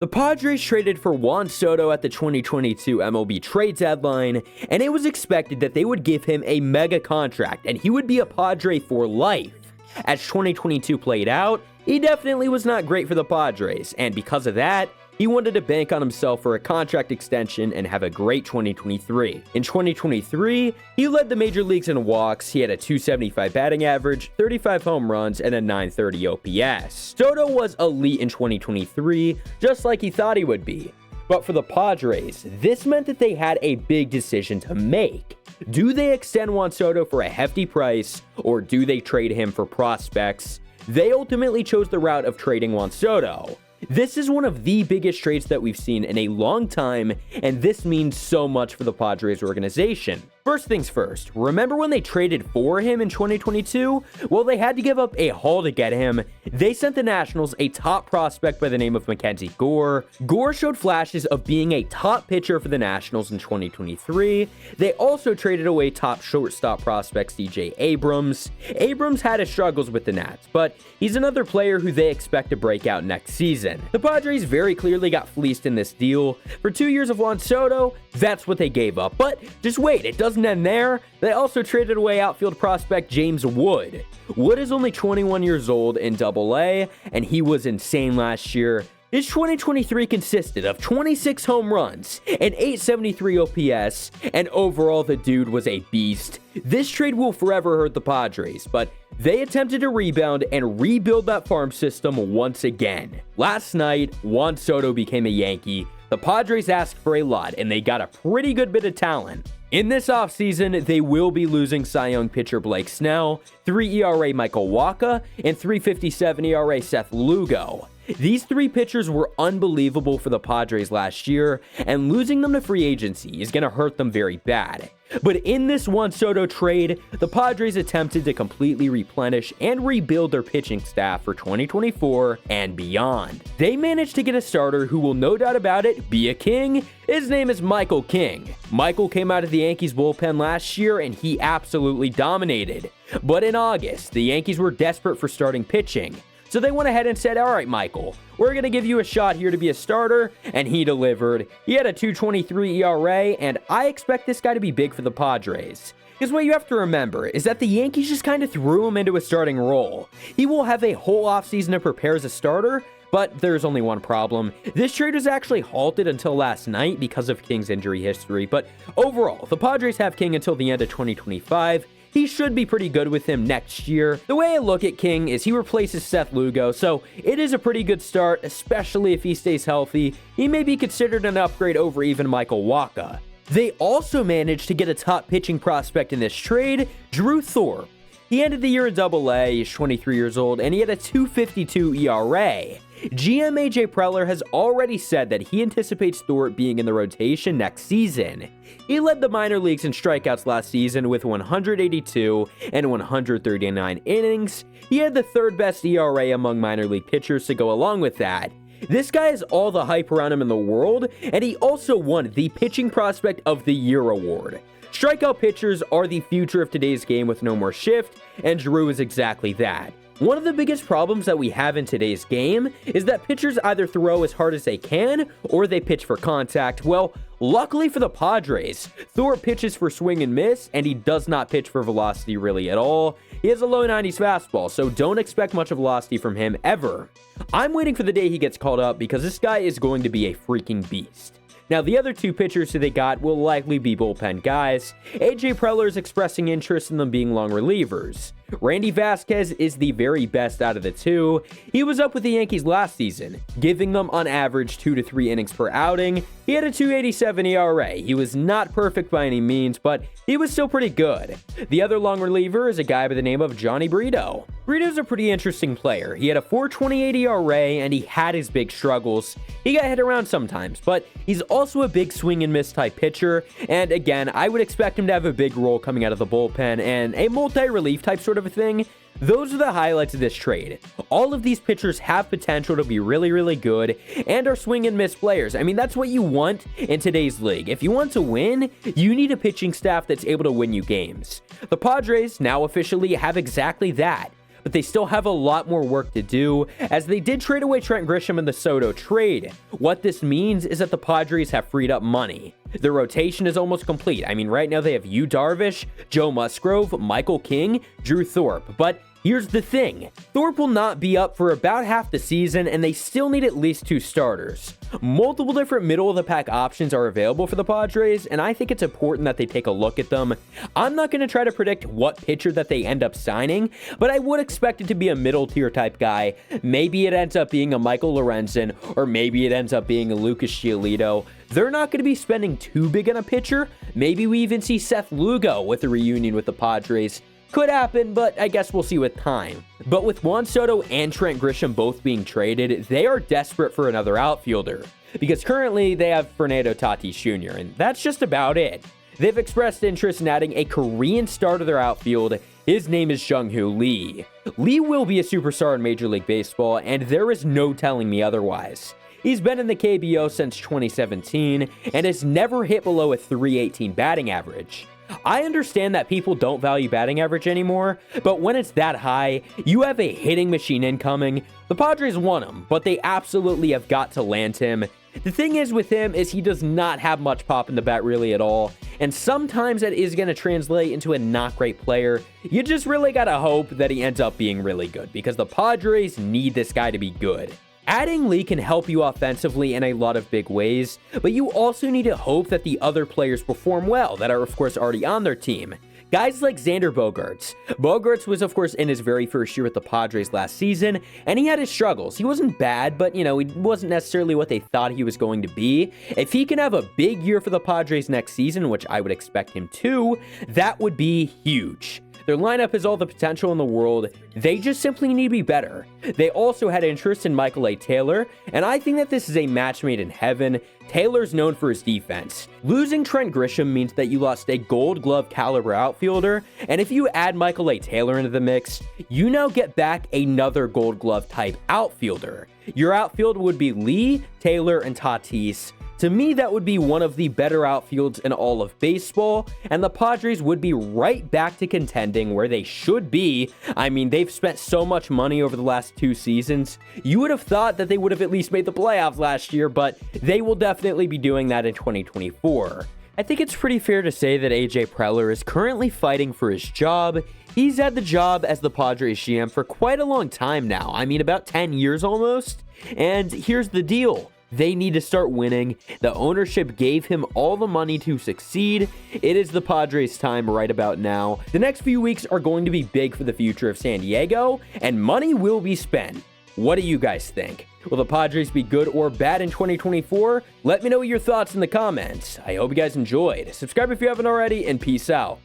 The Padres traded for Juan Soto at the 2022 MLB trade deadline, and it was expected that they would give him a mega contract and he would be a Padre for life. As 2022 played out, he definitely was not great for the Padres, and because of that, he wanted to bank on himself for a contract extension and have a great 2023. In 2023, he led the major leagues in walks. He had a .275 batting average, 35 home runs, and a .930 OPS. Soto was elite in 2023, just like he thought he would be. But for the Padres, this meant that they had a big decision to make. Do they extend Juan Soto for a hefty price, or do they trade him for prospects? They ultimately chose the route of trading Juan Soto. This is one of the biggest trades that we've seen in a long time, and this means so much for the Padres organization. First things first, remember when they traded for him in 2022? Well, they had to give up a haul to get him. They sent the Nationals a top prospect by the name of Mackenzie Gore. Gore showed flashes of being a top pitcher for the Nationals in 2023. They also traded away top shortstop prospect CJ Abrams. Abrams had his struggles with the Nats, but he's another player who they expect to break out next season. The Padres very clearly got fleeced in this deal. For 2 years of Juan Soto, that's what they gave up. But just wait, it doesn't end there. They also traded away outfield prospect James Wood. Wood is only 21 years old in Double-A, and he was insane last year. His 2023 consisted of 26 home runs, an .873 OPS, and overall the dude was a beast. This trade will forever hurt the Padres, but they attempted to rebound and rebuild that farm system once again. Last night, Juan Soto became a Yankee. The Padres asked for a lot, and they got a pretty good bit of talent. In this offseason, they will be losing Cy Young pitcher Blake Snell, 3 ERA Michael Wacha, and 3.57 ERA Seth Lugo. These three pitchers were unbelievable for the Padres last year, and losing them to free agency is going to hurt them very bad. But in this Juan Soto trade, the Padres attempted to completely replenish and rebuild their pitching staff for 2024 and beyond. They managed to get a starter who will, no doubt about it, be a king. His name is Michael King. Michael came out of the Yankees bullpen last year and he absolutely dominated. But in August, the Yankees were desperate for starting pitching. So they went ahead and said, all right, Michael, we're going to give you a shot here to be a starter, and he delivered. He had a .223 ERA, and I expect this guy to be big for the Padres. Because what you have to remember is that the Yankees just kind of threw him into a starting role. He will have a whole offseason to prepare as a starter, but there's only one problem. This trade was actually halted until last night because of King's injury history, but overall, the Padres have King until the end of 2025. He should be pretty good with him next year. The way I look at King is he replaces Seth Lugo, so it is a pretty good start, especially if he stays healthy. He may be considered an upgrade over even Michael Wacha. They also managed to get a top pitching prospect in this trade, Drew Thorpe. He ended the year in Double-A, he's 23 years old, and he had a .252 ERA. GM AJ Preller has already said that he anticipates Thorpe being in the rotation next season. He led the minor leagues in strikeouts last season with 182 and 139 innings. He had the third best ERA among minor league pitchers to go along with that. This guy has all the hype around him in the world, and he also won the Pitching Prospect of the Year award. Strikeout pitchers are the future of today's game with no more shift, and Drew is exactly that. One of the biggest problems that we have in today's game is that pitchers either throw as hard as they can or they pitch for contact. Well, luckily for the Padres, Thorpe pitches for swing and miss, and he does not pitch for velocity really at all. He has a low 90s fastball, so don't expect much of velocity from him ever. I'm waiting for the day he gets called up because this guy is going to be a freaking beast. Now, the other two pitchers who they got will likely be bullpen guys. AJ Preller is expressing interest in them being long relievers. Randy Vasquez is the very best out of the two. He was up with the Yankees last season, giving them on average 2 to 3 innings per outing. He had a .287 ERA. He was not perfect by any means, but he was still pretty good. The other long reliever is a guy by the name of Johnny Brito. Brito's a pretty interesting player. He had a .428 ERA, and he had his big struggles. He got hit around sometimes, but he's also a big swing and miss type pitcher, and again, I would expect him to have a big role coming out of the bullpen and a multi-relief type sort of a thing. Those are the highlights of this trade. All of these pitchers have potential to be really, really good and are swing and miss players. I mean, that's what you want in today's league. If you want to win, you need a pitching staff that's able to win you games. The Padres now officially have exactly that. but they still have a lot more work to do, as they did trade away Trent Grisham in the Soto trade. What this means is that the Padres have freed up money. Their rotation is almost complete. I mean, right now they have Yu Darvish, Joe Musgrove, Michael King, Drew Thorpe, but here's the thing. Thorpe will not be up for about half the season, and they still need at least 2 starters. Multiple different middle-of-the-pack options are available for the Padres, and I think it's important that they take a look at them. I'm not going to try to predict what pitcher that they end up signing, but I would expect it to be a middle-tier type guy. Maybe it ends up being a Michael Lorenzen, or maybe it ends up being a Lucas Giolito. They're not going to be spending too big on a pitcher. Maybe we even see Seth Lugo with a reunion with the Padres. Could happen, but I guess we'll see with time. But with Juan Soto and Trent Grisham both being traded, they are desperate for another outfielder, because currently they have Fernando Tatis Jr., and that's just about it. They've expressed interest in adding a Korean star to their outfield. His name is Jung-Hoo Lee. Lee will be a superstar in Major League Baseball, and there is no telling me otherwise. He's been in the KBO since 2017 and has never hit below a .318 batting average. I understand that people don't value batting average anymore, but when it's that high, you have a hitting machine incoming. The Padres want him, but they absolutely have got to land him. The thing is with him is he does not have much pop in the bat really at all, and sometimes that is going to translate into a not great player. You just really got to hope that he ends up being really good, because the Padres need this guy to be good. Adding Lee can help you offensively in a lot of big ways, but you also need to hope that the other players perform well that are of course already on their team. Guys like Xander Bogaerts. Bogaerts was of course in his very first year with the Padres last season, and he had his struggles. He wasn't bad, but he wasn't necessarily what they thought he was going to be. If he can have a big year for the Padres next season, which I would expect him to, that would be huge. Their lineup has all the potential in the world. They just simply need to be better. They also had interest in Michael A. Taylor, and I think that this is a match made in heaven. Taylor's known for his defense. Losing Trent Grisham means that you lost a Gold Glove caliber outfielder, and if you add Michael A. Taylor into the mix, you now get back another Gold Glove type outfielder. Your outfield would be Lee, Taylor, and Tatis. To me, that would be one of the better outfields in all of baseball, and the Padres would be right back to contending where they should be. I mean, they've spent so much money over the last 2 seasons. You would have thought that they would have at least made the playoffs last year, but they will definitely be doing that in 2024. I think it's pretty fair to say that AJ Preller is currently fighting for his job. He's had the job as the Padres GM for quite a long time now. I mean, about 10 years almost. And here's the deal. They need to start winning. The ownership gave him all the money to succeed. It is the Padres' time right about now. The next few weeks are going to be big for the future of San Diego, and money will be spent. What do you guys think? Will the Padres be good or bad in 2024? Let me know your thoughts in the comments. I hope you guys enjoyed. Subscribe if you haven't already, and peace out.